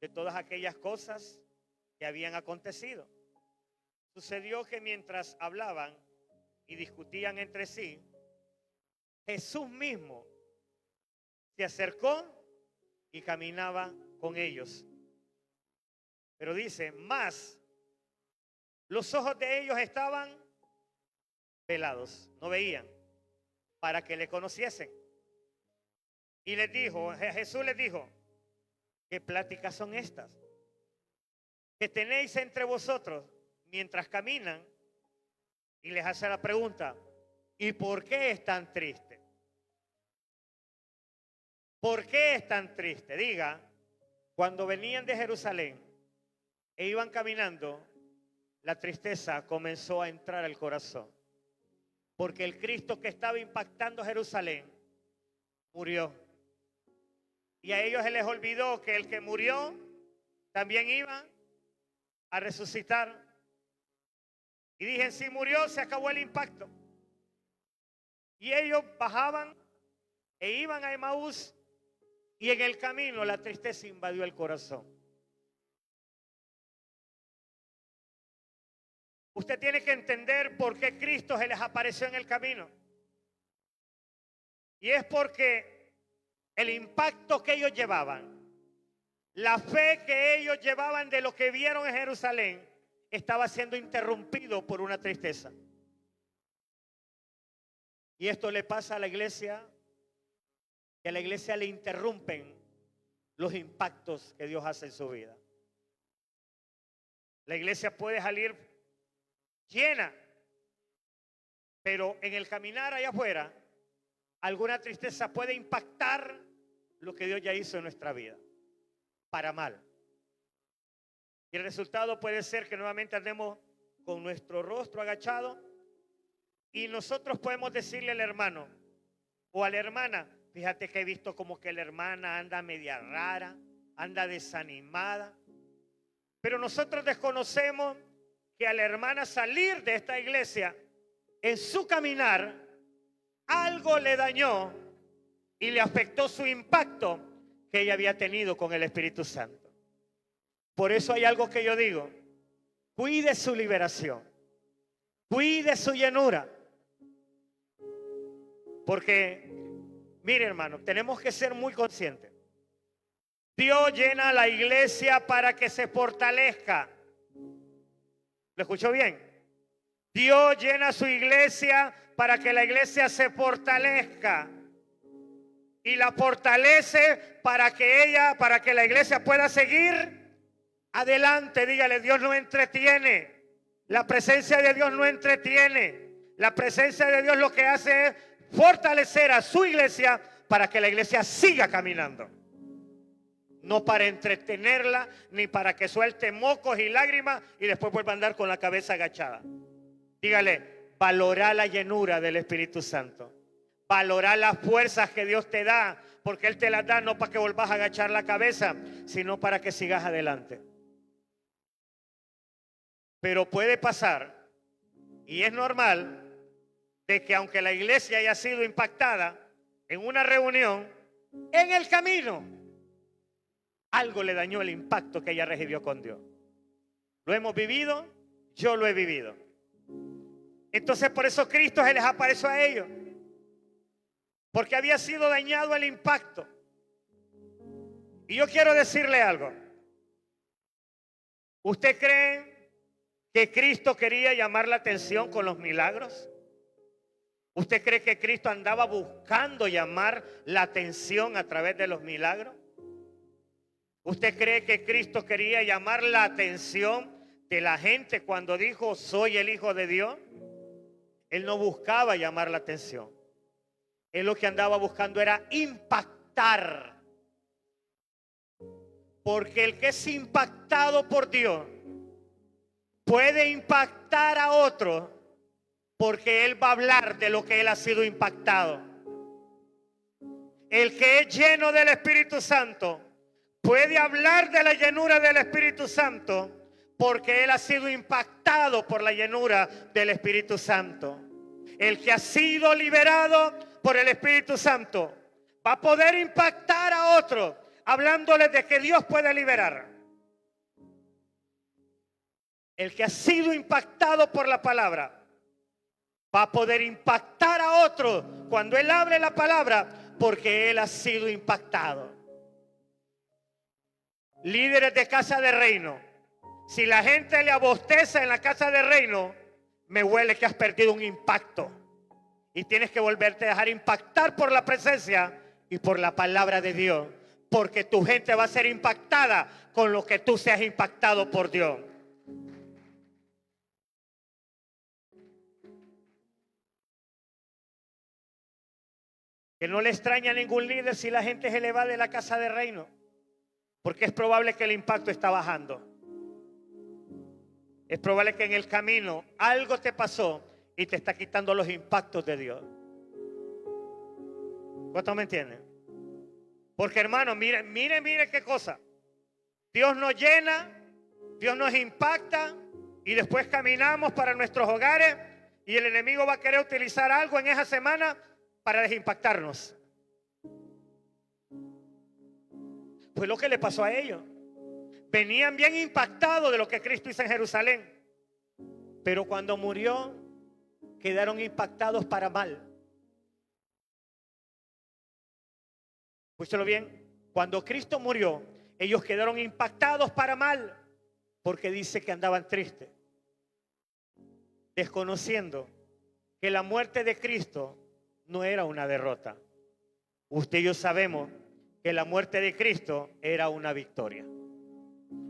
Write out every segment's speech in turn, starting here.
de todas aquellas cosas que habían acontecido. Sucedió que mientras hablaban y discutían entre sí, Jesús mismo se acercó y caminaba con ellos. Pero dice, más los ojos de ellos estaban velados, no veían, para que le conociesen. Y les dijo, Jesús les dijo, ¿qué pláticas son estas que tenéis entre vosotros mientras caminan? Y les hace la pregunta, ¿y por qué están tristes? ¿Por qué están tristes? Diga, cuando venían de Jerusalén e iban caminando, la tristeza comenzó a entrar al corazón. Porque el Cristo que estaba impactando Jerusalén murió. Y a ellos se les olvidó que el que murió también iba a resucitar. Y dije, si murió, se acabó el impacto. Y ellos bajaban e iban a Emaús. Y en el camino la tristeza invadió el corazón. Usted tiene que entender por qué Cristo se les apareció en el camino. Y es porque el impacto que ellos llevaban, la fe que ellos llevaban de lo que vieron en Jerusalén, estaba siendo interrumpido por una tristeza. Y esto le pasa a la iglesia, que a la iglesia le interrumpen los impactos que Dios hace en su vida. La iglesia puede salir llena, pero en el caminar allá afuera, alguna tristeza puede impactar lo que Dios ya hizo en nuestra vida, para mal. Y el resultado puede ser que nuevamente andemos con nuestro rostro agachado y nosotros podemos decirle al hermano o a la hermana, fíjate que he visto como que la hermana anda media rara, anda desanimada. Pero nosotros desconocemos que a la hermana salir de esta iglesia, en su caminar, algo le dañó y le afectó su impacto que ella había tenido con el Espíritu Santo. Por eso hay algo que yo digo, cuide su liberación, cuide su llenura. Porque, mire hermano, tenemos que ser muy conscientes. Dios llena a la iglesia para que se fortalezca. ¿Lo escuchó bien? Dios llena a su iglesia para que la iglesia se fortalezca. Y la fortalece para que la iglesia pueda seguir adelante. Dígale, Dios no entretiene. La presencia de Dios no entretiene. La presencia de Dios lo que hace es fortalecer a su iglesia para que la iglesia siga caminando. No para entretenerla, ni para que suelte mocos y lágrimas y después vuelva a andar con la cabeza agachada. Dígale, valora la llenura del Espíritu Santo. Valora las fuerzas que Dios te da, porque Él te las da no para que volvás a agachar la cabeza, sino para que sigas adelante. Pero puede pasar, y es normal, de que aunque la iglesia haya sido impactada en una reunión, en el camino, algo le dañó el impacto que ella recibió con Dios. Lo hemos vivido, yo lo he vivido. Entonces por eso Cristo se les apareció a ellos, porque había sido dañado el impacto. Y yo quiero decirle algo. ¿Usted cree que Cristo quería llamar la atención con los milagros? ¿Usted cree que Cristo andaba buscando llamar la atención a través de los milagros? ¿Usted cree que Cristo quería llamar la atención de la gente cuando dijo, soy el Hijo de Dios? Él no buscaba llamar la atención. Él lo que andaba buscando era impactar. Porque el que es impactado por Dios puede impactar a otro, porque Él va a hablar de lo que Él ha sido impactado. El que es lleno del Espíritu Santo puede hablar de la llenura del Espíritu Santo, porque Él ha sido impactado por la llenura del Espíritu Santo. El que ha sido liberado por el Espíritu Santo va a poder impactar a otro hablándoles de que Dios puede liberar. El que ha sido impactado por la palabra va a poder impactar a otro cuando él abre la palabra, porque él ha sido impactado. Líderes de casa de reino, si la gente le abosteza en la casa de reino, me huele que has perdido un impacto y tienes que volverte a dejar impactar por la presencia y por la palabra de Dios, porque tu gente va a ser impactada con lo que tú seas impactado por Dios. Que no le extraña a ningún líder si la gente se le va de la casa de reino, porque es probable que el impacto está bajando. Es probable que en el camino algo te pasó y te está quitando los impactos de Dios. ¿Cuántos me entienden? Porque hermano, mire qué cosa. Dios nos llena, Dios nos impacta y después caminamos para nuestros hogares y el enemigo va a querer utilizar algo en esa semana para desimpactarnos. Fue lo que le pasó a ellos. Venían bien impactados de lo que Cristo hizo en Jerusalén, pero cuando murió quedaron impactados para mal. Escúchalo bien, cuando Cristo murió, ellos quedaron impactados para mal, porque dice que andaban tristes, desconociendo que la muerte de Cristo no era una derrota. Usted y yo sabemos que la muerte de Cristo era una victoria.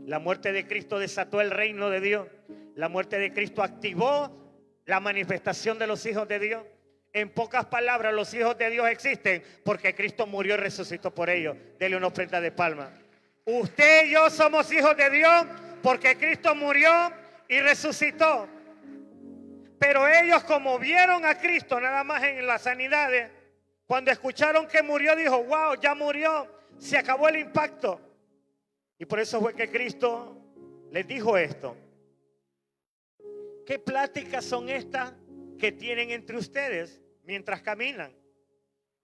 La muerte de Cristo desató el reino de Dios. La muerte de Cristo activó la manifestación de los hijos de Dios. En pocas palabras, los hijos de Dios existen porque Cristo murió y resucitó por ellos. Dele una ofrenda de palma. Usted y yo somos hijos de Dios porque Cristo murió y resucitó. Pero ellos, como vieron a Cristo nada más en las sanidades, cuando escucharon que murió, dijo: wow, ya murió, se acabó el impacto. Y por eso fue que Cristo les dijo esto: ¿qué pláticas son estas que tienen entre ustedes mientras caminan?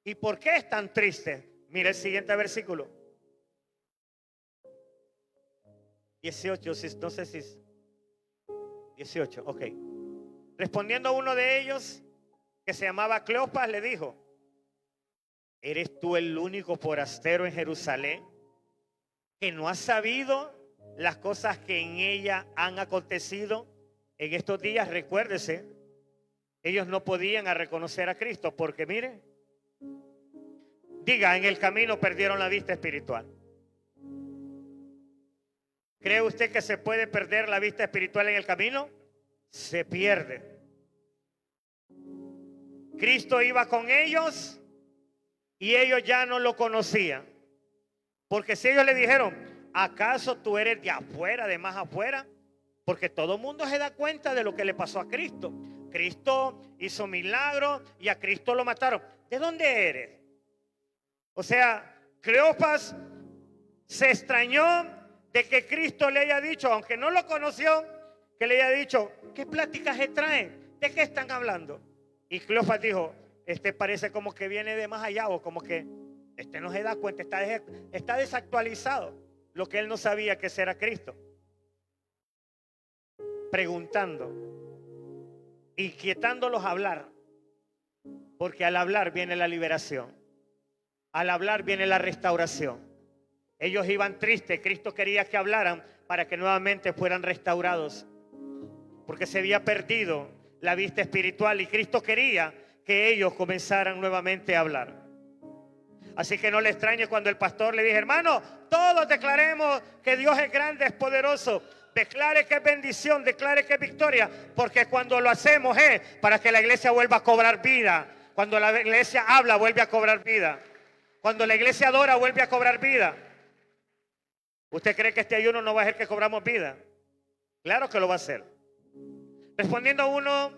¿Y por qué están tristes? Mira el siguiente versículo 18, no sé si es 18, ok. Respondiendo a uno de ellos, que se llamaba Cleopas, le dijo: ¿eres tú el único forastero en Jerusalén que no has sabido las cosas que en ella han acontecido en estos días? Recuérdese, ellos no podían reconocer a Cristo porque, mire, diga, en el camino perdieron la vista espiritual. ¿Cree usted que se puede perder la vista espiritual en el camino? Se pierde. Cristo iba con ellos y ellos ya no lo conocían. Porque si ellos le dijeron: ¿acaso tú eres de afuera, de más afuera? Porque todo el mundo se da cuenta de lo que le pasó a Cristo. Cristo hizo milagros y a Cristo lo mataron. ¿De dónde eres? O sea, Cleopas se extrañó de que Cristo le haya dicho, aunque no lo conoció, que le haya dicho: ¿qué pláticas se traen? ¿De qué están hablando? Y Cleopas dijo: este parece como que viene de más allá, o como que este no se da cuenta, está desactualizado. Lo que él no sabía que ese era Cristo. Preguntando, inquietándolos a hablar, porque al hablar viene la liberación, al hablar viene la restauración. Ellos iban tristes, Cristo quería que hablaran para que nuevamente fueran restaurados, porque se había perdido la vista espiritual y Cristo quería que ellos comenzaran nuevamente a hablar. Así que no le extrañe cuando el pastor le dije: hermano, todos declaremos que Dios es grande, es poderoso. Declare que es bendición, declare que es victoria, porque cuando lo hacemos es para que la iglesia vuelva a cobrar vida. Cuando la iglesia habla, vuelve a cobrar vida. Cuando la iglesia adora, vuelve a cobrar vida. ¿Usted cree que este ayuno no va a hacer que cobramos vida? Claro que lo va a hacer. Respondiendo a uno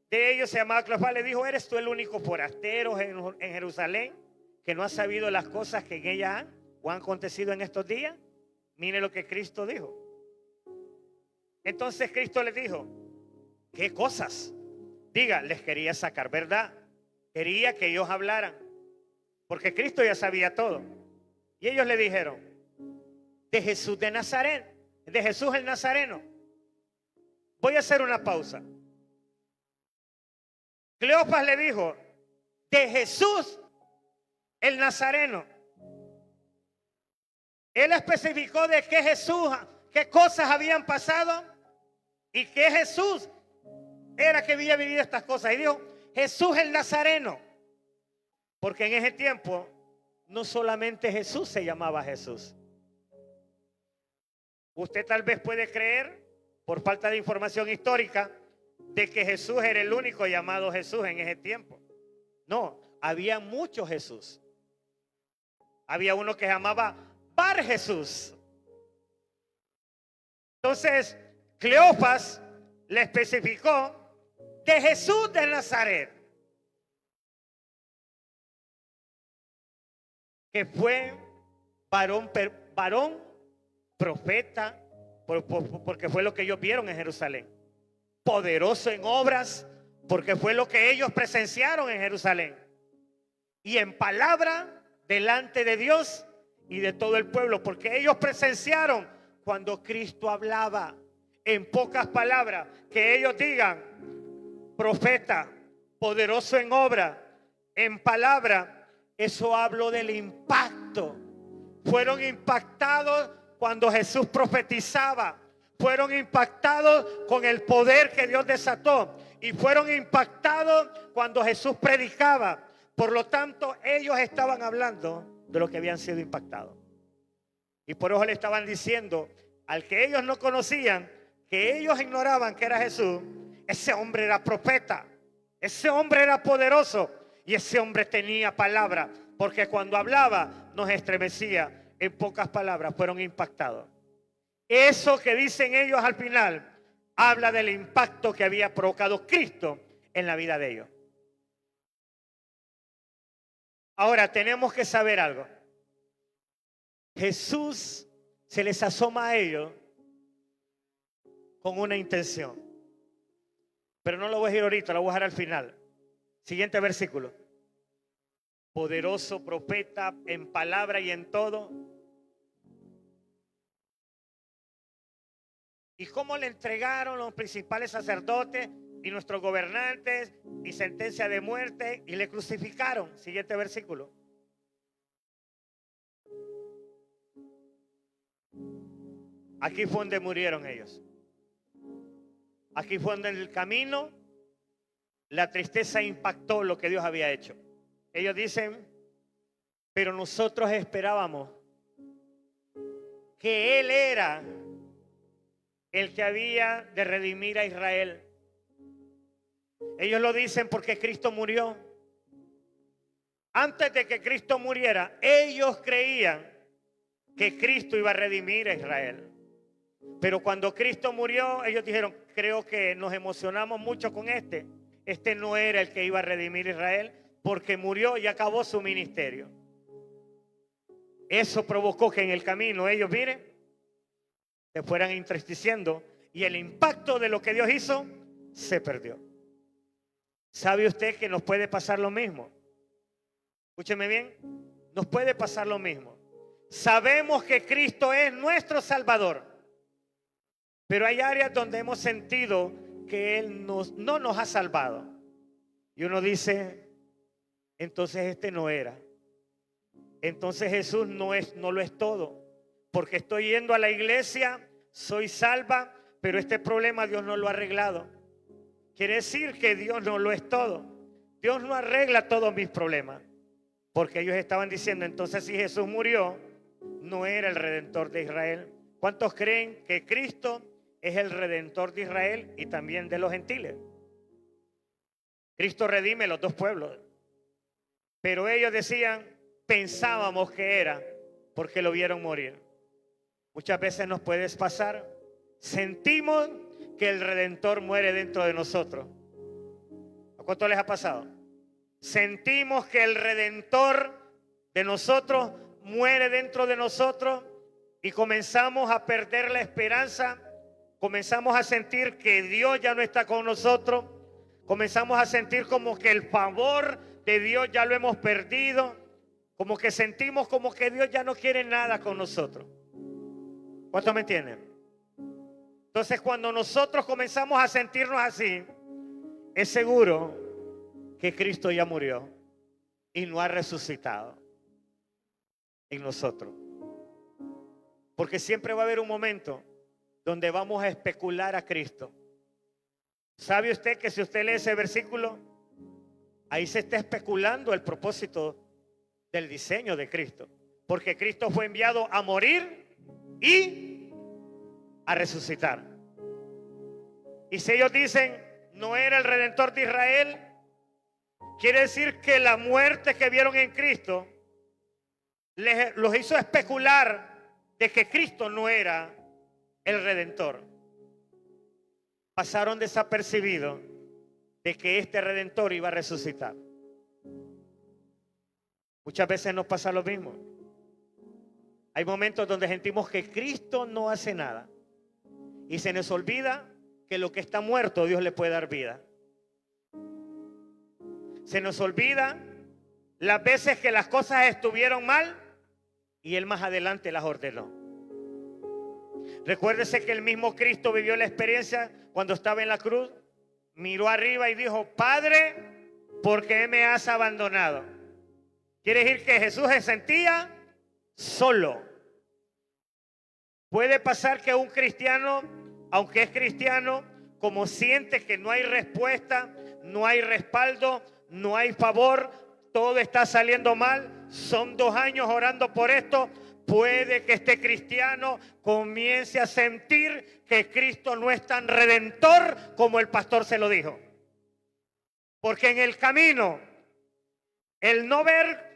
de ellos, se llamaba Cleopas, le dijo: ¿eres tú el único forastero en Jerusalén que no ha sabido las cosas que en ella han o han acontecido en estos días? Mire lo que Cristo dijo. Entonces Cristo les dijo: ¿qué cosas? Diga, les quería sacar verdad. Quería que ellos hablaran, porque Cristo ya sabía todo. Y ellos le dijeron, de Jesús de Nazaret, de Jesús el Nazareno. Voy a hacer una pausa. Cleopas le dijo, de Jesús el Nazareno. Él especificó de qué Jesús, qué cosas habían pasado y qué Jesús era que había vivido estas cosas. Y dijo, Jesús el Nazareno. Porque en ese tiempo no solamente Jesús se llamaba Jesús. Usted tal vez puede creer, por falta de información histórica, de que Jesús era el único llamado Jesús en ese tiempo. No, había muchos Jesús. Había uno que se llamaba Bar Jesús. Entonces, Cleopas le especificó de Jesús de Nazaret, que fue varón profeta, porque fue lo que ellos vieron en Jerusalén. Poderoso en obras, porque fue lo que ellos presenciaron en Jerusalén. Y en palabra delante de Dios y de todo el pueblo, porque ellos presenciaron cuando Cristo hablaba. En pocas palabras, que ellos digan, profeta, poderoso en obra, en palabra, eso habló del impacto. Fueron impactados cuando Jesús profetizaba. Fueron impactados con el poder que Dios desató. Y fueron impactados cuando Jesús predicaba. Por lo tanto, ellos estaban hablando de lo que habían sido impactados. Y por eso le estaban diciendo al que ellos no conocían, que ellos ignoraban que era Jesús, ese hombre era profeta, ese hombre era poderoso y ese hombre tenía palabra, porque cuando hablaba nos estremecía. En pocas palabras, fueron impactados. Eso que dicen ellos al final habla del impacto que había provocado Cristo en la vida de ellos. Ahora tenemos que saber algo. Jesús se les asoma a ellos con una intención. Pero no lo voy a decir ahorita, lo voy a dejar al final. Siguiente versículo. Poderoso profeta en palabra y en todo. ¿Y cómo le entregaron los principales sacerdotes y nuestros gobernantes y sentencia de muerte y le crucificaron? Siguiente versículo. Aquí fue donde murieron ellos. Aquí fue donde en el camino la tristeza impactó lo que Dios había hecho. Ellos dicen, pero nosotros esperábamos que Él era el que había de redimir a Israel. Ellos lo dicen porque Cristo murió. Antes de que Cristo muriera, ellos creían que Cristo iba a redimir a Israel. Pero cuando Cristo murió, ellos dijeron, creo que nos emocionamos mucho con este. Este no era el que iba a redimir a Israel, porque murió y acabó su ministerio. Eso provocó que en el camino ellos, miren, se fueran entristeciendo y el impacto de lo que Dios hizo se perdió. ¿Sabe usted que nos puede pasar lo mismo? Escúcheme bien, nos puede pasar lo mismo. Sabemos que Cristo es nuestro Salvador, pero hay áreas donde hemos sentido que Él no nos ha salvado. Y uno dice, entonces este no era. Entonces Jesús no lo es todo. Porque estoy yendo a la iglesia, soy salva, pero este problema Dios no lo ha arreglado. Quiere decir que Dios no lo es todo. Dios no arregla todos mis problemas. Porque ellos estaban diciendo, entonces si Jesús murió, no era el Redentor de Israel. ¿Cuántos creen que Cristo es el Redentor de Israel y también de los gentiles? Cristo redime los dos pueblos. Pero ellos decían, pensábamos que era porque lo vieron morir. Muchas veces nos puede pasar, sentimos que el Redentor muere dentro de nosotros. ¿A cuánto les ha pasado? Sentimos que el Redentor de nosotros muere dentro de nosotros y comenzamos a perder la esperanza, comenzamos a sentir que Dios ya no está con nosotros, comenzamos a sentir como que el favor de Dios ya lo hemos perdido, Como que sentimos como que Dios ya no quiere nada con nosotros. ¿Cuántos me entienden? Entonces, cuando nosotros comenzamos a sentirnos así, es seguro que Cristo ya murió y no ha resucitado en nosotros. Porque siempre va a haber un momento donde vamos a especular a Cristo. ¿Sabe usted que si usted lee ese versículo, ahí se está especulando el propósito del diseño de Cristo? Porque Cristo fue enviado a morir y a resucitar. Y si ellos dicen, no era el Redentor de Israel, quiere decir que la muerte que vieron en Cristo los hizo especular de que Cristo no era el Redentor. Pasaron desapercibidos de que este Redentor iba a resucitar. Muchas veces nos pasa lo mismo. Hay momentos donde sentimos que Cristo no hace nada y se nos olvida que lo que está muerto Dios le puede dar vida. Se nos olvida las veces que las cosas estuvieron mal y Él más adelante las ordenó. Recuérdese que el mismo Cristo vivió la experiencia cuando estaba en la cruz. Miró arriba y dijo, Padre, ¿por qué me has abandonado? Quiere decir que Jesús se sentía solo. Puede pasar que un cristiano, aunque es cristiano, como siente que no hay respuesta, no hay respaldo, no hay favor, todo está saliendo mal, son 2 años orando por esto, puede que este cristiano comience a sentir que Cristo no es tan redentor como el pastor se lo dijo. Porque en el camino, el no ver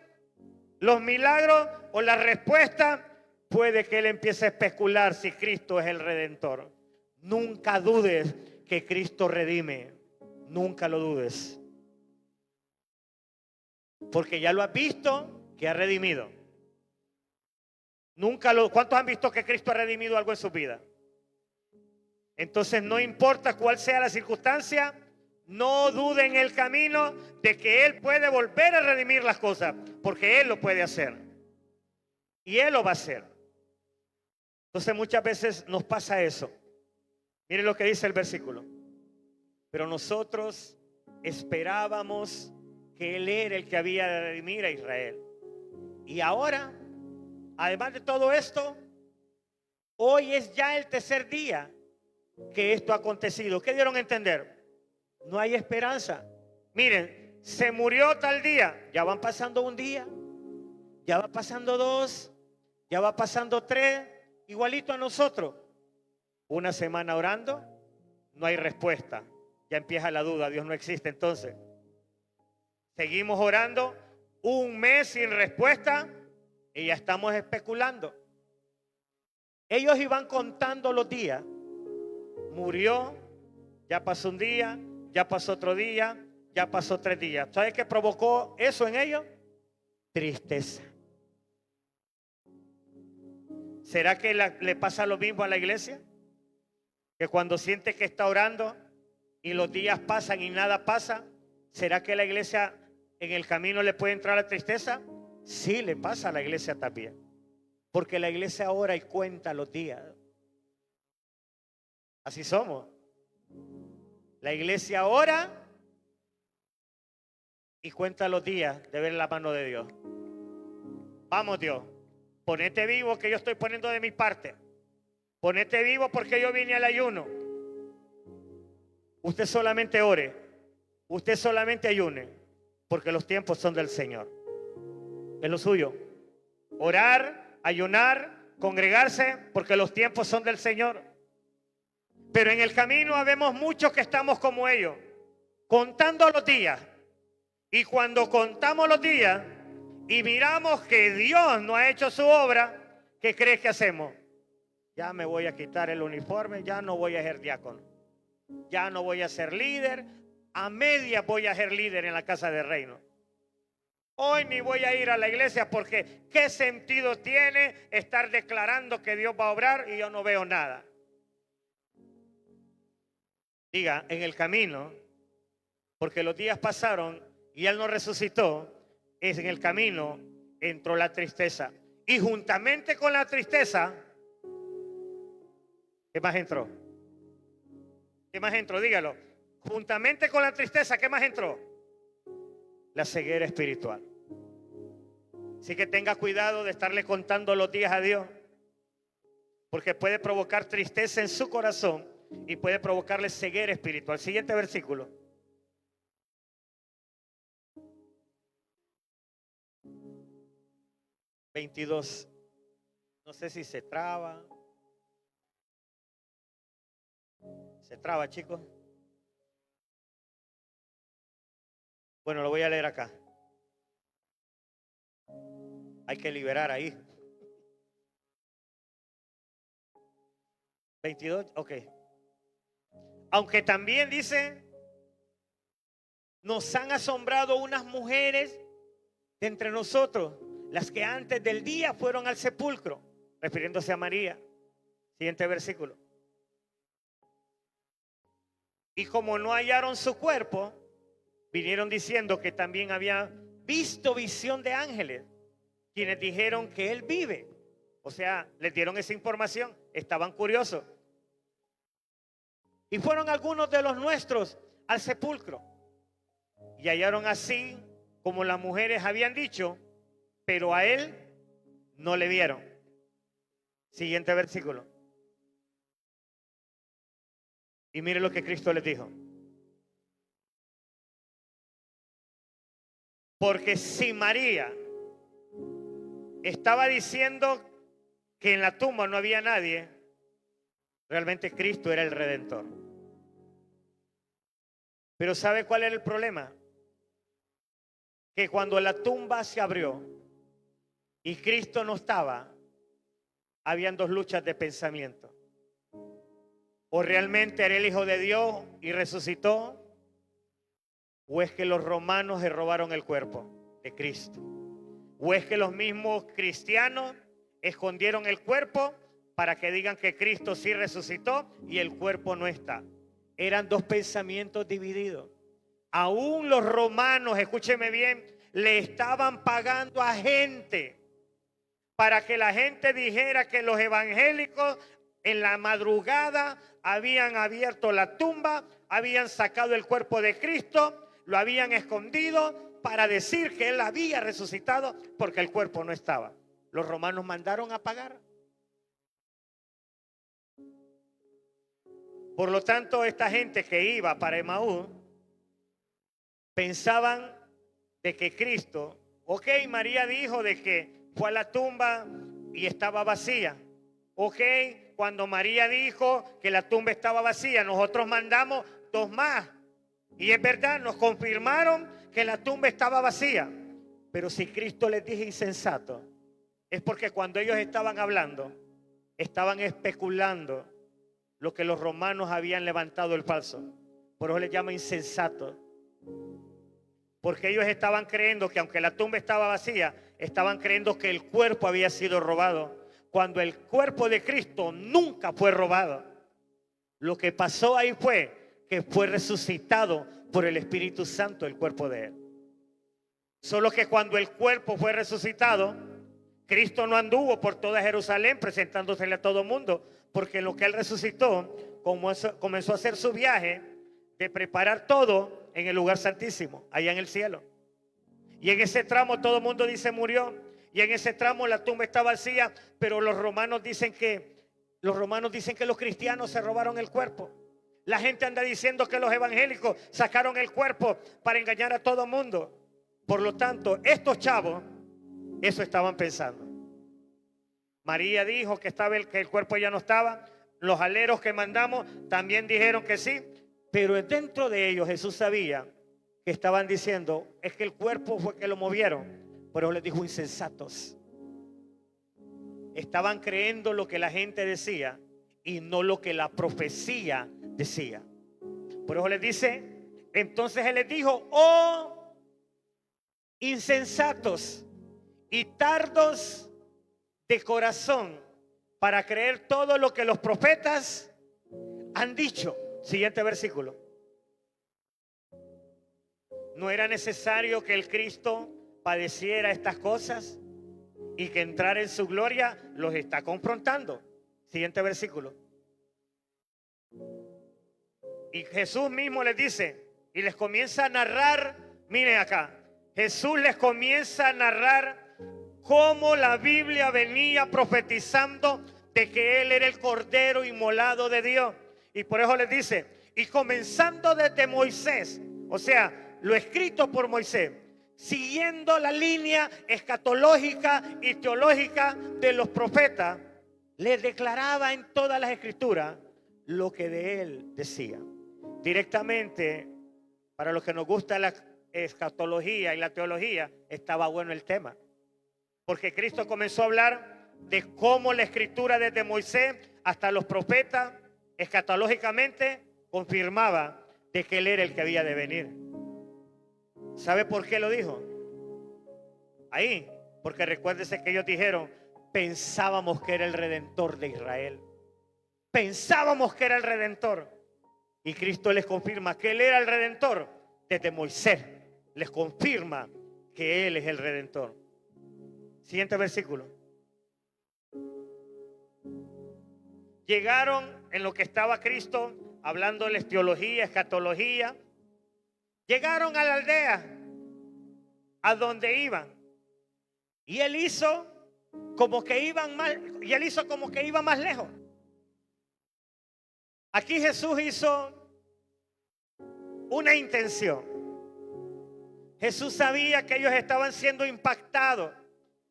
los milagros o la respuesta, puede que él empiece a especular si Cristo es el redentor. Nunca dudes que Cristo redime. Nunca lo dudes. Porque ya lo has visto que ha redimido. ¿Cuántos han visto que Cristo ha redimido algo en su vida? Entonces no importa cuál sea la circunstancia, no dude en el camino de que Él puede volver a redimir las cosas, porque Él lo puede hacer. Y Él lo va a hacer. Entonces muchas veces nos pasa eso. Miren lo que dice el versículo. Pero nosotros esperábamos que Él era el que había de redimir a Israel. Y ahora, además de todo esto, hoy es ya el 3er día que esto ha acontecido. ¿Qué dieron a entender? No hay esperanza. Miren, se murió tal día, ya van pasando un día, ya va pasando 2, ya va pasando 3, igualito a nosotros. Una semana orando, no hay respuesta. Ya empieza la duda, Dios no existe entonces. Seguimos orando, 1 mes sin respuesta y ya estamos especulando. Ellos iban contando los días. Murió, ya pasó un día, ya pasó otro día, ya pasó 3 días. ¿Sabe qué provocó eso en ellos? Tristeza. ¿Será que le pasa lo mismo a la iglesia? Que cuando siente que está orando y los días pasan y nada pasa, ¿será que la iglesia en el camino le puede entrar la tristeza? Sí, le pasa a la iglesia también. Porque la iglesia ora y cuenta los días. Así somos. La iglesia ora y cuenta los días de ver la mano de Dios. Vamos, Dios, ponete vivo que yo estoy poniendo de mi parte. Ponete vivo porque yo vine al ayuno. Usted solamente ore. Usted solamente ayune. Porque los tiempos son del Señor. Es lo suyo. Orar, ayunar, congregarse, porque los tiempos son del Señor. Pero en el camino habemos muchos que estamos como ellos, contando los días. Y cuando contamos los días y miramos que Dios no ha hecho su obra, ¿qué crees que hacemos? Ya me voy a quitar el uniforme, ya no voy a ser diácono, ya no voy a ser líder, a media voy a ser líder en la casa del reino. Hoy ni voy a ir a la iglesia porque ¿qué sentido tiene estar declarando que Dios va a obrar y yo no veo nada? Diga, en el camino, porque los días pasaron y Él no resucitó, es en el camino entró la tristeza. Y juntamente con la tristeza, ¿qué más entró? ¿Qué más entró? Dígalo. Juntamente con la tristeza, ¿qué más entró? La ceguera espiritual. Así que tenga cuidado de estarle contando los días a Dios, porque puede provocar tristeza en su corazón y puede provocarle ceguera espiritual. Siguiente versículo. (22) No sé si se traba. ¿Se traba, chicos? Bueno, lo voy a leer acá. Hay que liberar ahí. 22, ok. Aunque también dice, nos han asombrado unas mujeres de entre nosotros, las que antes del día fueron al sepulcro, refiriéndose a María. Siguiente versículo. Y como no hallaron su cuerpo, vinieron diciendo que también había visto visión de ángeles, quienes dijeron que él vive. O sea, les dieron esa información, estaban curiosos. Y fueron algunos de los nuestros al sepulcro y hallaron así como las mujeres habían dicho, pero a él no le vieron. Siguiente versículo. Y mire lo que Cristo les dijo. Porque si María estaba diciendo que en la tumba no había nadie, realmente Cristo era el Redentor. Pero ¿sabe cuál era el problema? Que cuando la tumba se abrió y Cristo no estaba, habían dos luchas de pensamiento. O realmente era el Hijo de Dios y resucitó, o es que los romanos se robaron el cuerpo de Cristo, o es que los mismos cristianos escondieron el cuerpo para que digan que Cristo sí resucitó y el cuerpo no está. Eran dos pensamientos divididos. Aún los romanos, escúcheme bien, le estaban pagando a gente para que la gente dijera que los evangélicos en la madrugada habían abierto la tumba, habían sacado el cuerpo de Cristo, lo habían escondido para decir que él había resucitado porque el cuerpo no estaba. Los romanos mandaron a pagar. Por lo tanto, esta gente que iba para Emaús pensaban de que Cristo, ok, María dijo de que fue a la tumba y estaba vacía. Ok, cuando María dijo que la tumba estaba vacía, nosotros mandamos dos más. Y es verdad, nos confirmaron que la tumba estaba vacía. Pero si Cristo les dijo insensato, es porque cuando ellos estaban hablando, estaban especulando lo que los romanos habían levantado el falso. Por eso les llama insensato. Porque ellos estaban creyendo que aunque la tumba estaba vacía, estaban creyendo que el cuerpo había sido robado, cuando el cuerpo de Cristo nunca fue robado. Lo que pasó ahí fue que fue resucitado por el Espíritu Santo el cuerpo de él. Solo que cuando el cuerpo fue resucitado, Cristo no anduvo por toda Jerusalén presentándosele a todo el mundo, porque lo que él resucitó comenzó a hacer su viaje de preparar todo en el lugar santísimo, allá en el cielo. Y en ese tramo todo el mundo dice murió, y en ese tramo la tumba está vacía, pero los romanos dicen que los cristianos se robaron el cuerpo. La gente anda diciendo que los evangélicos sacaron el cuerpo para engañar a todo el mundo. Por lo tanto, estos chavos eso estaban pensando. María dijo que el cuerpo ya no estaba. Los aleros que mandamos también dijeron que sí. Pero dentro de ellos Jesús sabía que estaban diciendo, es que el cuerpo fue que lo movieron. Pero les dijo insensatos. Estaban creyendo lo que la gente decía y no lo que la profecía decía. Por eso les dice, entonces él les dijo, oh insensatos y tardos de corazón para creer todo lo que los profetas han dicho. Siguiente versículo. ¿No era necesario que el Cristo padeciera estas cosas y que entrar en su gloria los está confrontando. Siguiente versículo. Y Jesús mismo les dice y les comienza a narrar, miren acá, Jesús les comienza a narrar cómo la Biblia venía profetizando de que Él era el Cordero inmolado de Dios. Y por eso les dice, y comenzando desde Moisés, o sea, lo escrito por Moisés, siguiendo la línea escatológica y teológica de los profetas, les declaraba en todas las escrituras lo que de Él decía. Directamente, para los que nos gusta la escatología y la teología, estaba bueno el tema. Porque Cristo comenzó a hablar de cómo la escritura desde Moisés hasta los profetas, escatológicamente, confirmaba de que Él era el que había de venir. ¿Sabe por qué lo dijo? Ahí, porque recuérdese que ellos dijeron, pensábamos que era el Redentor de Israel. Pensábamos que era el Redentor. Y Cristo les confirma que Él era el Redentor. Desde Moisés les confirma que Él es el Redentor. Siguiente versículo. Llegaron en lo que estaba Cristo, hablándoles teología, escatología. Llegaron a la aldea, a donde iban. Y Él hizo como que iban más, y Él hizo como que iba más lejos. Aquí Jesús hizo una intención. Jesús sabía que ellos estaban siendo impactados.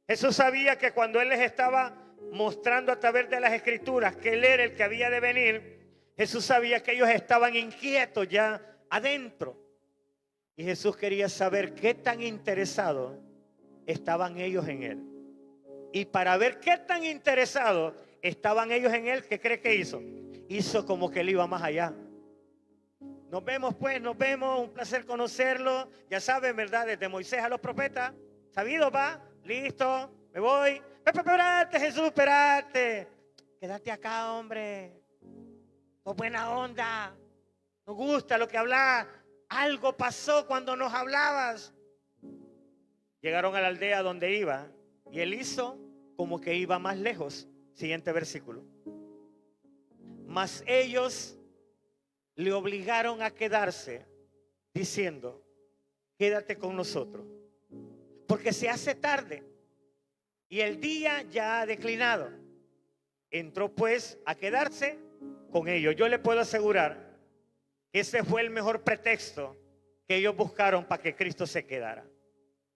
Jesús sabía que cuando Él les estaba mostrando a través de las escrituras que Él era el que había de venir, Jesús sabía que ellos estaban inquietos ya adentro. Y Jesús quería saber qué tan interesados estaban ellos en Él. Y para ver qué tan interesados estaban ellos en Él, ¿qué cree que hizo? Hizo como que Él iba más allá. Nos vemos pues, nos vemos, un placer conocerlo. Ya saben, ¿verdad? Desde Moisés a los profetas. ¿Sabido va? Listo, me voy. Espérate, Jesús, espérate. Quédate acá, hombre. Con buena onda. Nos gusta lo que hablas. Algo pasó cuando nos hablabas. Llegaron a la aldea donde iba y Él hizo como que iba más lejos. Siguiente versículo. Mas ellos le obligaron a quedarse, diciendo, quédate con nosotros, porque se hace tarde y el día ya ha declinado. Entró pues a quedarse con ellos. Yo le puedo asegurar que ese fue el mejor pretexto que ellos buscaron para que Cristo se quedara.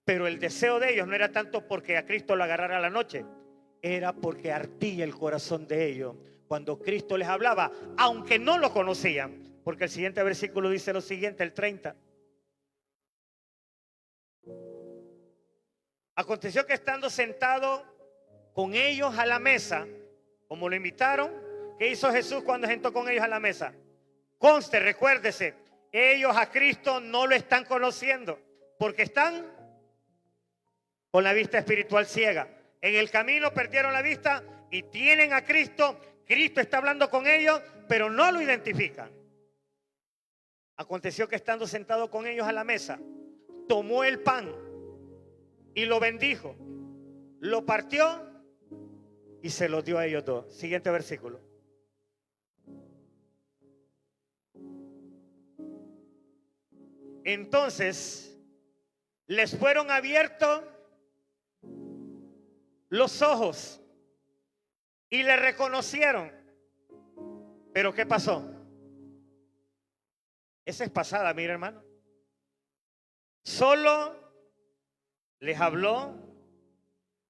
Pero el deseo de ellos no era tanto porque a Cristo lo agarrara a la noche, era porque ardía el corazón de ellos cuando Cristo les hablaba, aunque no lo conocían. Porque el siguiente versículo dice lo siguiente, el 30. Aconteció que estando sentado con ellos a la mesa, como lo invitaron, ¿qué hizo Jesús cuando sentó con ellos a la mesa? Conste, recuérdese, ellos a Cristo no lo están conociendo porque están con la vista espiritual ciega. En el camino perdieron la vista y tienen a Cristo. Cristo está hablando con ellos, pero no lo identifican. Aconteció que estando sentado con ellos a la mesa, tomó el pan y lo bendijo, lo partió y se lo dio a ellos dos. Siguiente versículo. Entonces les fueron abiertos los ojos y le reconocieron. Pero ¿qué pasó? Esa es pasada, mira hermano. Solo les habló,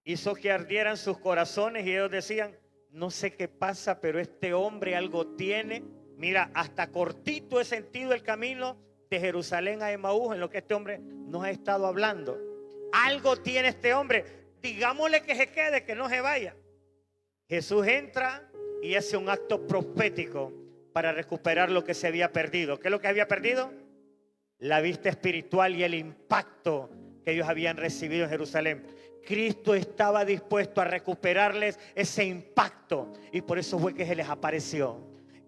hizo que ardieran sus corazones y ellos decían, no sé qué pasa, pero este hombre algo tiene. Mira, hasta cortito he sentido el camino de Jerusalén a Emaús en lo que este hombre nos ha estado hablando. Algo tiene este hombre. Digámosle que se quede, que no se vaya. Jesús entra y hace un acto profético para recuperar lo que se había perdido. ¿Qué es lo que había perdido? La vista espiritual y el impacto que ellos habían recibido en Jerusalén. Cristo estaba dispuesto a recuperarles ese impacto y por eso fue que se les apareció.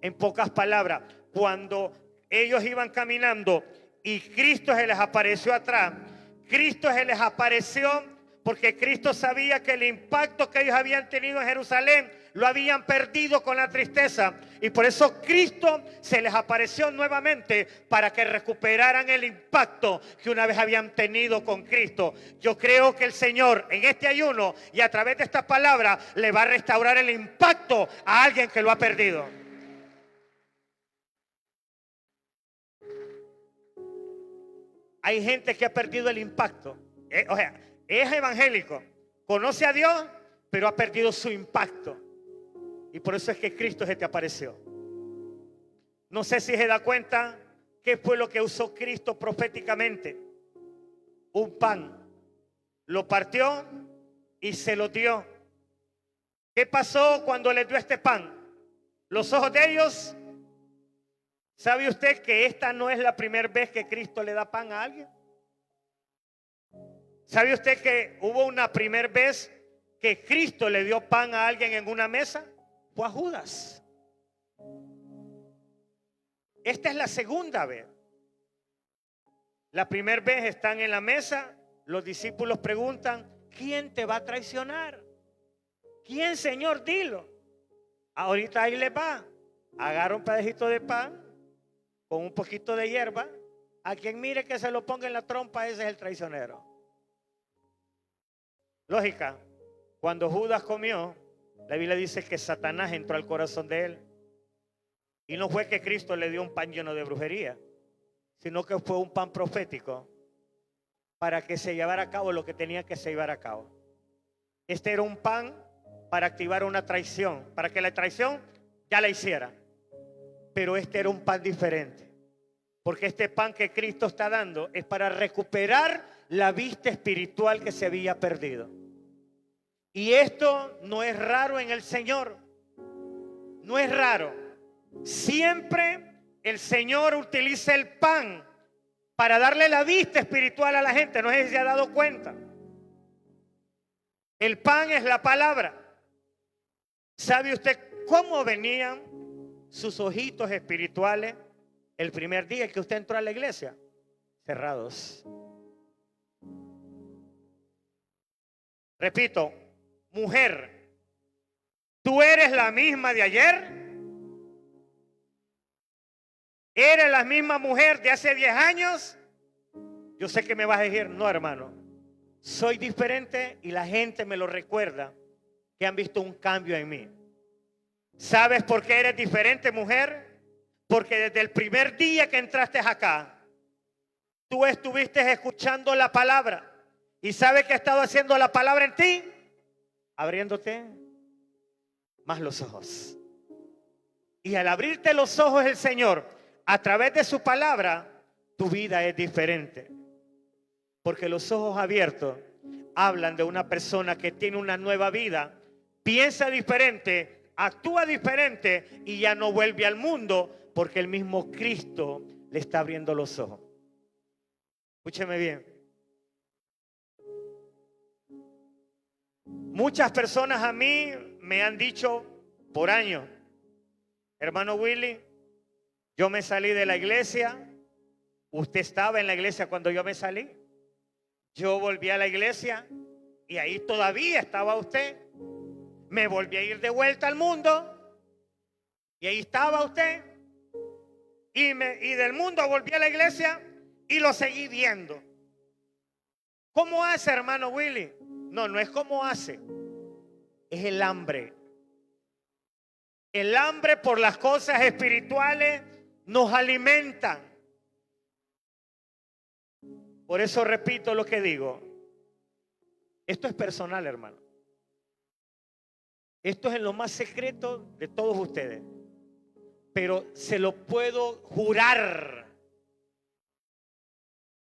En pocas palabras, cuando ellos iban caminando y Cristo se les apareció atrás, Cristo se les apareció porque Cristo sabía que el impacto que ellos habían tenido en Jerusalén lo habían perdido con la tristeza. Y por eso Cristo se les apareció nuevamente para que recuperaran el impacto que una vez habían tenido con Cristo. Yo creo que el Señor en este ayuno y a través de esta palabra le va a restaurar el impacto a alguien que lo ha perdido. Hay gente que ha perdido el impacto. O sea, es evangélico, conoce a Dios, pero ha perdido su impacto. Y por eso es que Cristo se te apareció. No sé si se da cuenta qué fue lo que usó Cristo proféticamente. Un pan. Lo partió y se lo dio. ¿Qué pasó cuando les dio este pan? Los ojos de ellos. ¿Sabe usted que esta no es la primera vez que Cristo le da pan a alguien? ¿Sabe usted que hubo una primera vez que Cristo le dio pan a alguien en una mesa? Fue a Judas. Esta es la segunda vez. La primera vez están en la mesa, los discípulos preguntan, ¿quién te va a traicionar? ¿Quién, Señor? Dilo. Ahorita ahí les va. Agarra un pedacito de pan con un poquito de hierba. A quien mire que se lo ponga en la trompa, ese es el traicionero. Lógica. Cuando Judas comió, la Biblia dice que Satanás entró al corazón de él. Y no fue que Cristo le dio un pan lleno de brujería, sino que fue un pan profético para que se llevara a cabo lo que tenía que se llevar a cabo. Este era un pan para activar una traición, para que la traición ya la hiciera. Pero este era un pan diferente, porque este pan que Cristo está dando es para recuperar la vista espiritual que se había perdido. Y esto no es raro en el Señor. No es raro. Siempre el Señor utiliza el pan para darle la vista espiritual a la gente. No sé si se ha dado cuenta. El pan es la palabra. ¿Sabe usted cómo venían sus ojitos espirituales el primer día que usted entró a la iglesia? Cerrados. Repito, mujer, ¿tú eres la misma de ayer? ¿Eres la misma mujer de hace 10 años? Yo sé que me vas a decir, no, hermano, soy diferente y la gente me lo recuerda, que han visto un cambio en mí. ¿Sabes por qué eres diferente, mujer? Porque desde el primer día que entraste acá, tú estuviste escuchando la palabra. ¿Y sabes qué ha estado haciendo la palabra en ti? Abriéndote más los ojos. Y al abrirte los ojos el Señor, a través de su palabra, tu vida es diferente. Porque los ojos abiertos hablan de una persona que tiene una nueva vida, piensa diferente, actúa diferente y ya no vuelve al mundo porque el mismo Cristo le está abriendo los ojos. Escúcheme bien. Muchas personas a mí me han dicho por años, hermano Willy, yo me salí de la iglesia, usted estaba en la iglesia cuando yo me salí, yo volví a la iglesia y ahí todavía estaba usted, me volví a ir de vuelta al mundo y ahí estaba usted y del mundo volví a la iglesia y lo seguí viendo. ¿Cómo hace, hermano Willy? No, no es como hace, es el hambre. El hambre por las cosas espirituales nos alimentan. Por eso repito lo que digo. Esto es personal, hermano. Esto es en lo más secreto de todos ustedes. Pero se lo puedo jurar.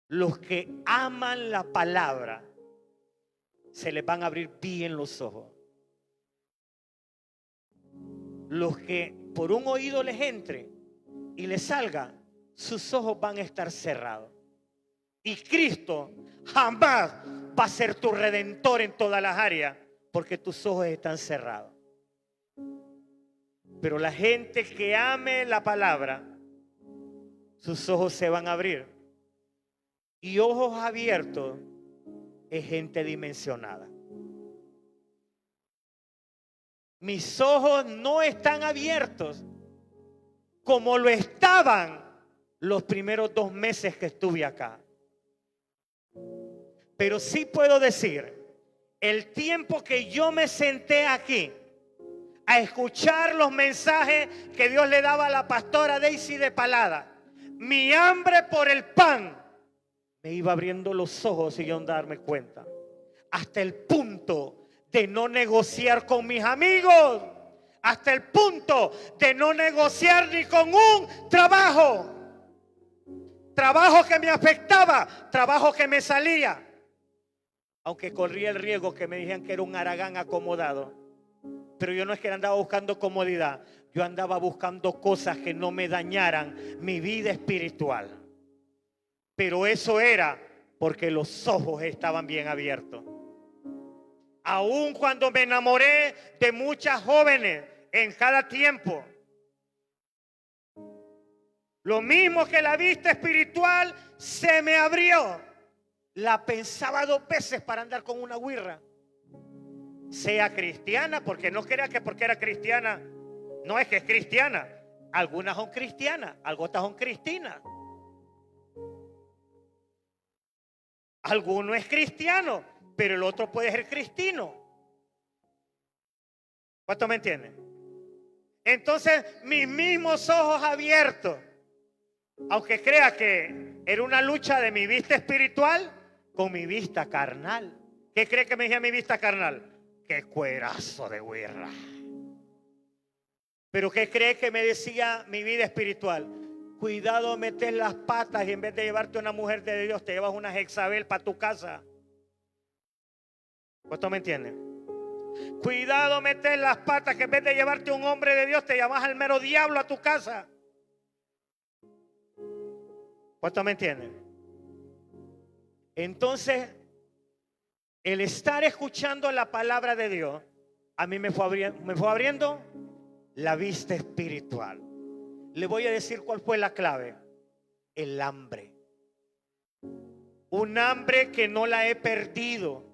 Los que aman la palabra, se les van a abrir bien los ojos. Los que por un oído les entre y les salga, sus ojos van a estar cerrados. Y Cristo jamás va a ser tu redentor en todas las áreas porque tus ojos están cerrados. Pero la gente que ame la palabra, sus ojos se van a abrir. Y ojos abiertos es gente dimensionada. Mis ojos no están abiertos como lo estaban los primeros 2 meses que estuve acá. Pero sí puedo decir, el tiempo que yo me senté aquí a escuchar los mensajes que Dios le daba a la pastora Daisy de Palada, mi hambre por el pan me iba abriendo los ojos y yo no darme cuenta. Hasta el punto de no negociar con mis amigos. Hasta el punto de no negociar ni con un trabajo. Trabajo que me afectaba, trabajo que me salía. Aunque corría el riesgo que me dijeran que era un haragán acomodado. Pero yo no es que andaba buscando comodidad. Yo andaba buscando cosas que no me dañaran mi vida espiritual. Pero eso era porque los ojos estaban bien abiertos. Aun cuando me enamoré de muchas jóvenes en cada tiempo. Lo mismo que la vista espiritual se me abrió. La pensaba 2 veces para andar con una güirra. Sea cristiana, porque no crea que porque era cristiana, no es que es cristiana. Algunas son cristianas, otras son cristinas. Alguno es cristiano, pero el otro puede ser cristino. ¿Cuánto me entienden? Entonces, mis mismos ojos abiertos, aunque crea que era una lucha de mi vista espiritual con mi vista carnal. ¿Qué cree que me decía mi vista carnal? ¡Qué cuerazo de güerra! ¿Pero qué cree que me decía mi vida espiritual? Cuidado, metes las patas y en vez de llevarte una mujer de Dios, te llevas una Jezabel para tu casa. ¿Cuánto me entienden? Cuidado, meter las patas, que en vez de llevarte un hombre de Dios, te llamas al mero diablo a tu casa. ¿Cuánto me entienden? Entonces, el estar escuchando la palabra de Dios, a mí me fue abriendo la vista espiritual. Le voy a decir cuál fue la clave. El hambre. Un hambre que no la he perdido.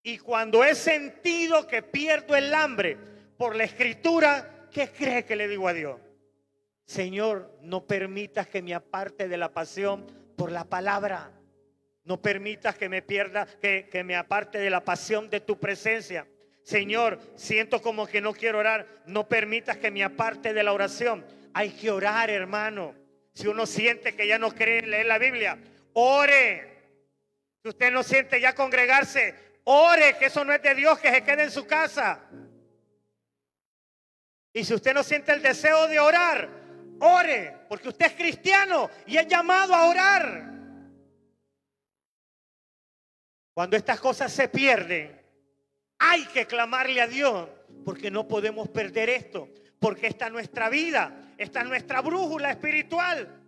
Y cuando he sentido que pierdo el hambre por la escritura, ¿qué cree que le digo a Dios? Señor, no permitas que me aparte de la pasión por la palabra. No permitas que me pierda, que me aparte de la pasión de tu presencia. Señor, siento como que no quiero orar. No permitas que me aparte de la oración. Hay que orar, hermano. Si uno siente que ya no cree en leer la Biblia, ore. Si usted no siente ya congregarse, ore, que eso no es de Dios, que se quede en su casa. Y si usted no siente el deseo de orar, ore, porque usted es cristiano y es llamado a orar. Cuando estas cosas se pierden, hay que clamarle a Dios, porque no podemos perder esto, porque esta es nuestra vida, esta es nuestra brújula espiritual.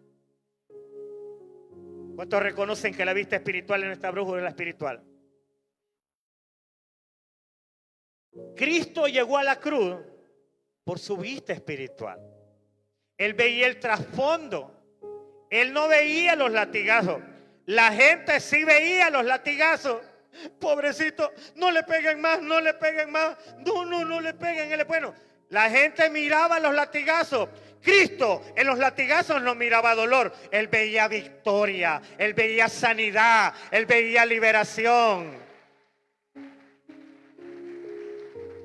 ¿Cuántos reconocen que la vista espiritual es nuestra brújula espiritual? Cristo llegó a la cruz por su vista espiritual. Él veía el trasfondo. Él no veía los latigazos. La gente sí veía los latigazos. Pobrecito, no le peguen más, no le peguen más. No le peguen. Bueno, la gente miraba los latigazos. Cristo en los latigazos no miraba dolor. Él veía victoria, él veía sanidad, él veía liberación.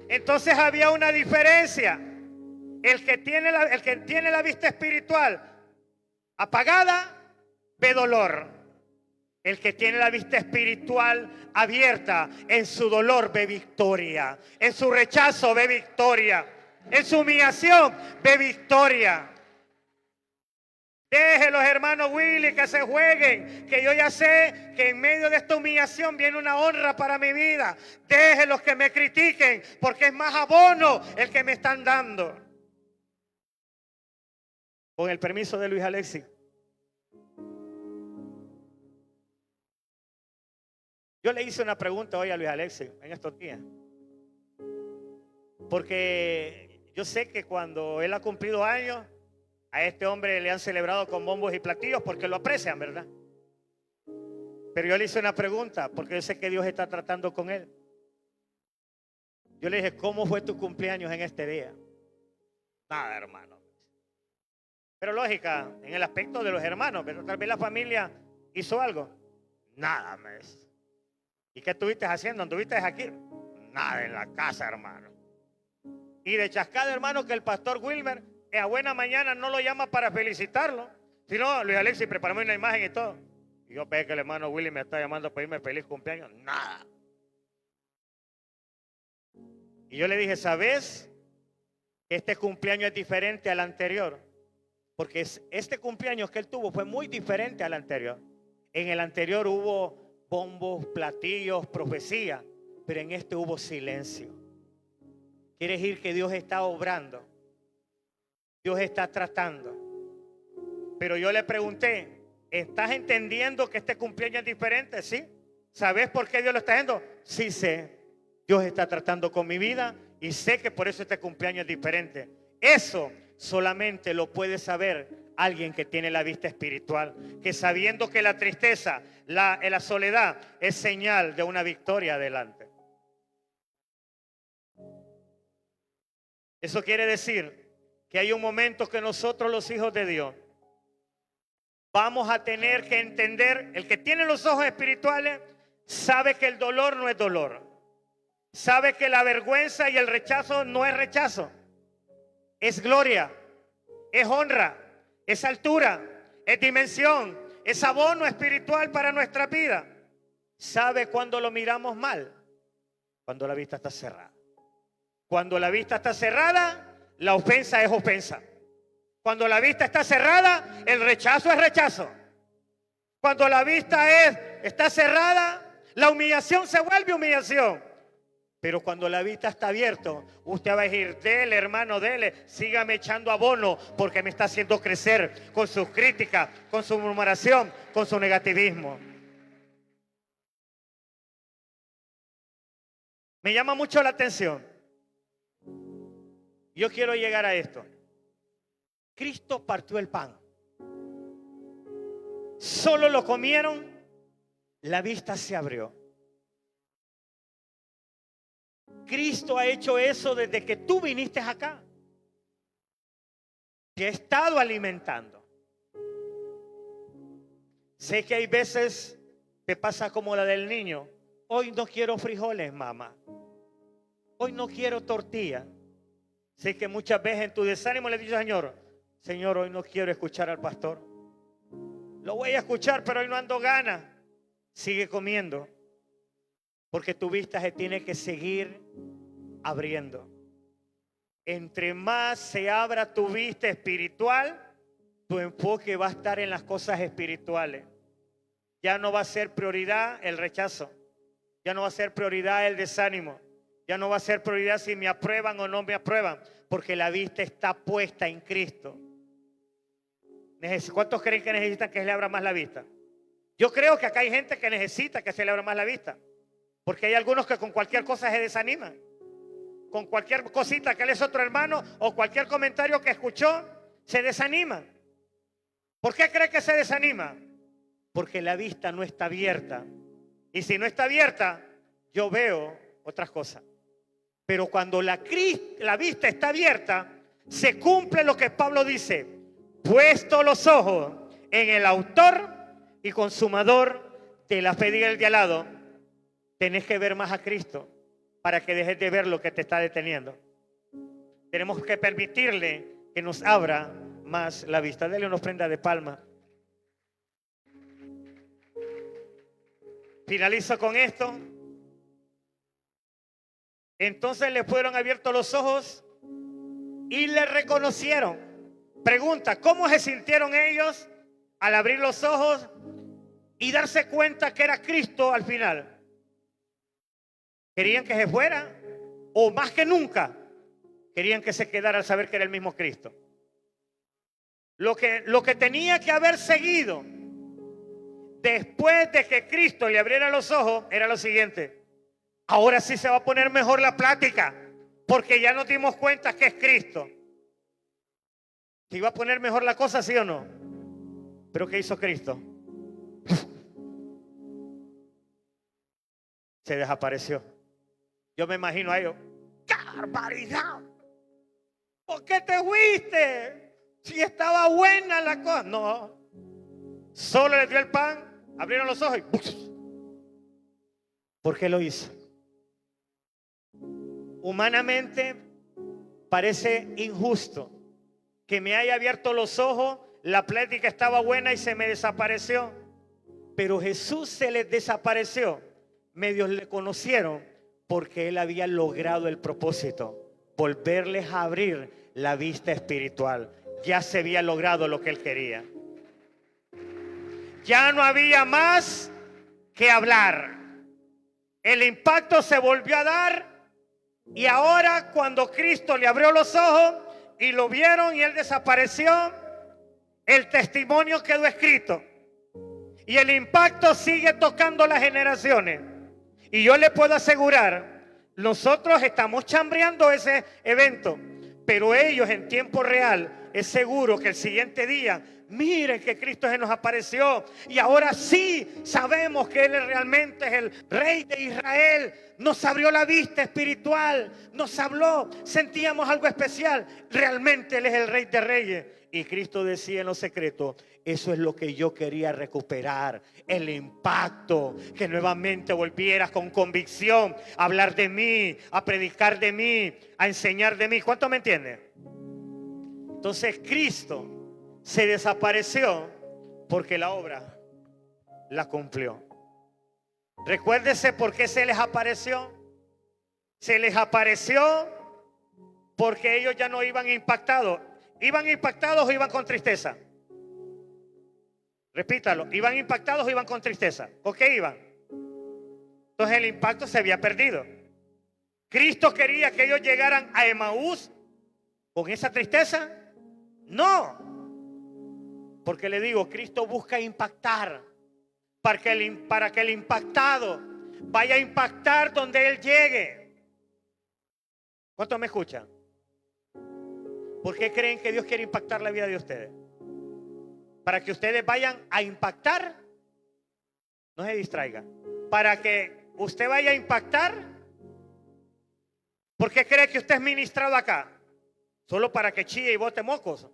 Entonces había una diferencia. El que tiene la vista espiritual apagada ve dolor. El que tiene la vista espiritual abierta, en su dolor ve victoria. En su rechazo ve victoria. En su humillación ve victoria. Deje los hermanos Willy que se jueguen, que yo ya sé que en medio de esta humillación viene una honra para mi vida. Deje los que me critiquen, porque es más abono el que me están dando. Con el permiso de Luis Alexis. Yo le hice una pregunta hoy a Luis Alexis en estos días. Porque yo sé que cuando él ha cumplido años, a este hombre le han celebrado con bombos y platillos porque lo aprecian, ¿verdad? Pero yo le hice una pregunta, porque yo sé que Dios está tratando con él. Yo le dije, ¿cómo fue tu cumpleaños en este día? Nada, hermano. Pero lógica, en el aspecto de los hermanos, pero tal vez la familia hizo algo. Nada, me dice. ¿Y qué estuviste haciendo? ¿Anduviste aquí? Nada, en la casa, hermano. Y de chascada, hermano, que el pastor Wilmer a buena mañana no lo llama para felicitarlo. Sino, Luis Alexis, preparame una imagen y todo. Y yo pensé que el hermano Willy me está llamando para irme feliz cumpleaños. Nada. Y yo le dije, ¿sabes? Este cumpleaños es diferente al anterior. Porque este cumpleaños que él tuvo fue muy diferente al anterior. En el anterior hubo bombos, platillos, profecía. Pero en este hubo silencio. Quiere decir que Dios está obrando. Dios está tratando. Pero yo le pregunté, ¿estás entendiendo que este cumpleaños es diferente? ¿Sí? ¿Sabes por qué Dios lo está haciendo? Sí sé. Dios está tratando con mi vida y sé que por eso este cumpleaños es diferente. Eso solamente lo puede saber alguien que tiene la vista espiritual, que sabiendo que la tristeza, la soledad es señal de una victoria adelante. Eso quiere decir que hay un momento que nosotros los hijos de Dios vamos a tener que entender, el que tiene los ojos espirituales sabe que el dolor no es dolor. Sabe que la vergüenza y el rechazo no es rechazo. Es gloria, es honra, es altura, es dimensión, es abono espiritual para nuestra vida. ¿Sabe cuando lo miramos mal? Cuando la vista está cerrada. Cuando la vista está cerrada, la ofensa es ofensa. Cuando la vista está cerrada, el rechazo es rechazo. Cuando la vista está cerrada, la humillación se vuelve humillación. Pero cuando la vista está abierta, usted va a decir, dele hermano, dele, sígame echando abono porque me está haciendo crecer con sus críticas, con su murmuración, con su negativismo. Me llama mucho la atención. Yo quiero llegar a esto. Cristo partió el pan. Solo lo comieron, la vista se abrió. Cristo ha hecho eso desde que tú viniste acá. Te ha estado alimentando. Sé que hay veces que pasa como la del niño. Hoy no quiero frijoles, mamá. Hoy no quiero tortilla. Sé que muchas veces en tu desánimo le dices, Señor, hoy no quiero escuchar al pastor. Lo voy a escuchar, pero hoy no ando ganas. Sigue comiendo. Porque tu vista se tiene que seguir abriendo. Entre más se abra tu vista espiritual, tu enfoque va a estar en las cosas espirituales. Ya no va a ser prioridad el rechazo. Ya no va a ser prioridad el desánimo. Ya no va a ser prioridad si me aprueban o no me aprueban. Porque la vista está puesta en Cristo. ¿Cuántos creen que necesitan que se le abra más la vista? Yo creo que acá hay gente que necesita que se le abra más la vista. Porque hay algunos que con cualquier cosa se desaniman. Con cualquier cosita que le es otro hermano o cualquier comentario que escuchó, se desaniman. ¿Por qué cree que se desanima? Porque la vista no está abierta. Y si no está abierta, yo veo otras cosas. Pero cuando la vista está abierta, se cumple lo que Pablo dice. Puesto los ojos en el autor y consumador de la fe. Diga el de al lado, tenés que ver más a Cristo para que dejes de ver lo que te está deteniendo. Tenemos que permitirle que nos abra más la vista. Dele una ofrenda de palma. Finalizo con esto. Entonces le fueron abiertos los ojos y le reconocieron. Pregunta, ¿cómo se sintieron ellos al abrir los ojos y darse cuenta que era Cristo al final? ¿Querían que se fuera? O más que nunca, querían que se quedara al saber que era el mismo Cristo. Lo que tenía que haber seguido después de que Cristo le abriera los ojos era lo siguiente. Ahora sí se va a poner mejor la plática, porque ya nos dimos cuenta que es Cristo. ¿Se iba a poner mejor la cosa, sí o no? ¿Pero qué hizo Cristo? se desapareció. Yo me imagino a ellos, ¡qué barbaridad! ¿Por qué te fuiste? Si estaba buena la cosa. No, solo les dio el pan, abrieron los ojos y ¡buf! ¿Por qué lo hizo? Humanamente parece injusto que me haya abierto los ojos, la plática estaba buena y se me desapareció. Pero Jesús se les desapareció. Medios le conocieron porque él había logrado el propósito, volverles a abrir la vista espiritual. Ya se había logrado lo que él quería. Ya no había más que hablar. El impacto se volvió a dar. Y ahora cuando Cristo le abrió los ojos y lo vieron y él desapareció, el testimonio quedó escrito. Y el impacto sigue tocando las generaciones. Y yo le puedo asegurar, nosotros estamos chambreando ese evento, pero ellos en tiempo real, es seguro que el siguiente día, miren que Cristo se nos apareció y ahora sí sabemos que Él realmente es el Rey de Israel. Nos abrió la vista espiritual, nos habló, sentíamos algo especial. Realmente Él es el Rey de Reyes. Y Cristo decía en lo secreto, eso es lo que yo quería recuperar, el impacto, que nuevamente volvieras con convicción a hablar de mí, a predicar de mí, a enseñar de mí. ¿Cuánto me entienden? Entonces Cristo se desapareció porque la obra la cumplió. Recuérdese por qué se les apareció. Se les apareció porque ellos ya no iban impactados. ¿Iban impactados o iban con tristeza? Repítalo, ¿iban impactados o iban con tristeza? ¿Por qué iban? Entonces el impacto se había perdido. ¿Cristo quería que ellos llegaran a Emaús con esa tristeza? No. Porque le digo, Cristo busca impactar para que el impactado vaya a impactar donde Él llegue. ¿Cuántos me escuchan? ¿Por qué creen que Dios quiere impactar la vida de ustedes? Para que ustedes vayan a impactar. No se distraigan. Para que usted vaya a impactar. ¿Por qué cree que usted es ministrado acá? Solo para que chille y bote mocos.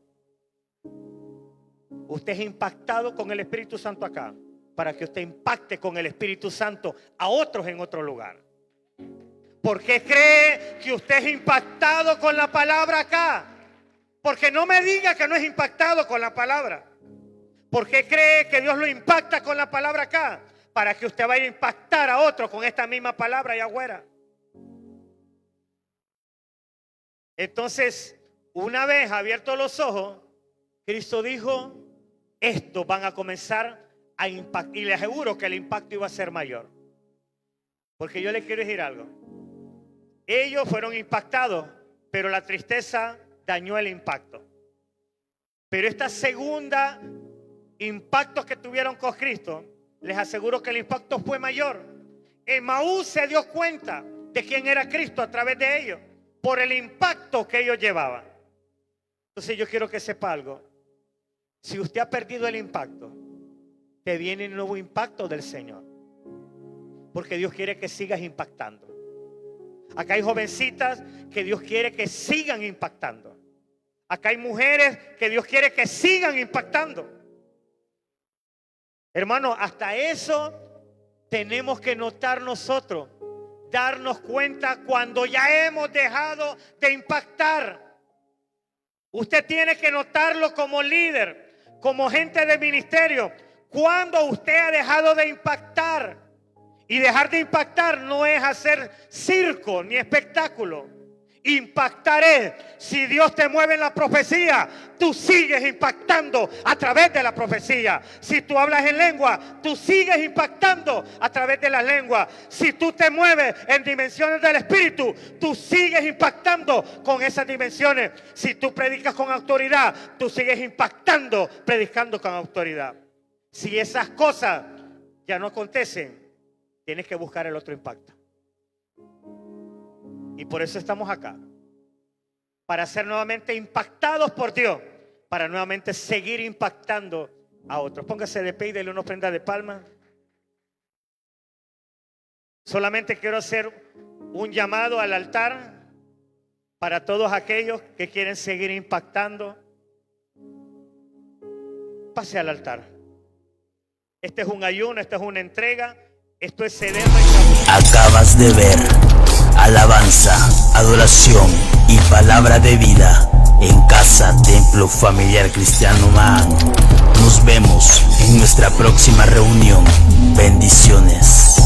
Usted es impactado con el Espíritu Santo acá, para que usted impacte con el Espíritu Santo a otros en otro lugar. ¿Por qué cree que usted es impactado con la palabra acá? Porque no me diga que no es impactado con la palabra. ¿Por qué cree que Dios lo impacta con la palabra acá? Para que usted vaya a impactar a otros con esta misma palabra allá afuera. Entonces, una vez abiertos los ojos, Cristo dijo, estos van a comenzar a impactar. Y les aseguro que el impacto iba a ser mayor. Porque yo les quiero decir algo. Ellos fueron impactados, pero la tristeza dañó el impacto. Pero esta segunda impacto que tuvieron con Cristo, les aseguro que el impacto fue mayor. Emaús se dio cuenta de quién era Cristo a través de ellos, por el impacto que ellos llevaban. Entonces yo quiero que sepa algo. Si usted ha perdido el impacto, te viene un nuevo impacto del Señor. Porque Dios quiere que sigas impactando. Acá hay jovencitas que Dios quiere que sigan impactando. Acá hay mujeres que Dios quiere que sigan impactando. Hermano, hasta eso tenemos que notar nosotros. Darnos cuenta cuando ya hemos dejado de impactar. Usted tiene que notarlo como líder, como gente de ministerio. Cuando usted ha dejado de impactar. Y dejar de impactar no es hacer circo ni espectáculo. Impactar es, si Dios te mueve en la profecía, tú sigues impactando a través de la profecía. Si tú hablas en lengua, tú sigues impactando a través de la lengua. Si tú te mueves en dimensiones del Espíritu, tú sigues impactando con esas dimensiones. Si tú predicas con autoridad, tú sigues impactando, predicando con autoridad. Si esas cosas ya no acontecen, tienes que buscar el otro impacto. Y por eso estamos acá. Para ser nuevamente impactados por Dios. Para nuevamente seguir impactando a otros. Póngase de pie y dele una ofrenda de palmas. Solamente quiero hacer un llamado al altar para todos aquellos que quieren seguir impactando. Pase al altar. Este es un ayuno, esta es una entrega, esto es ceder nuestra vida. Acabas de ver alabanza, adoración y palabra de vida en Casa Templo Familiar Cristiano Man. Nos vemos en nuestra próxima reunión. Bendiciones.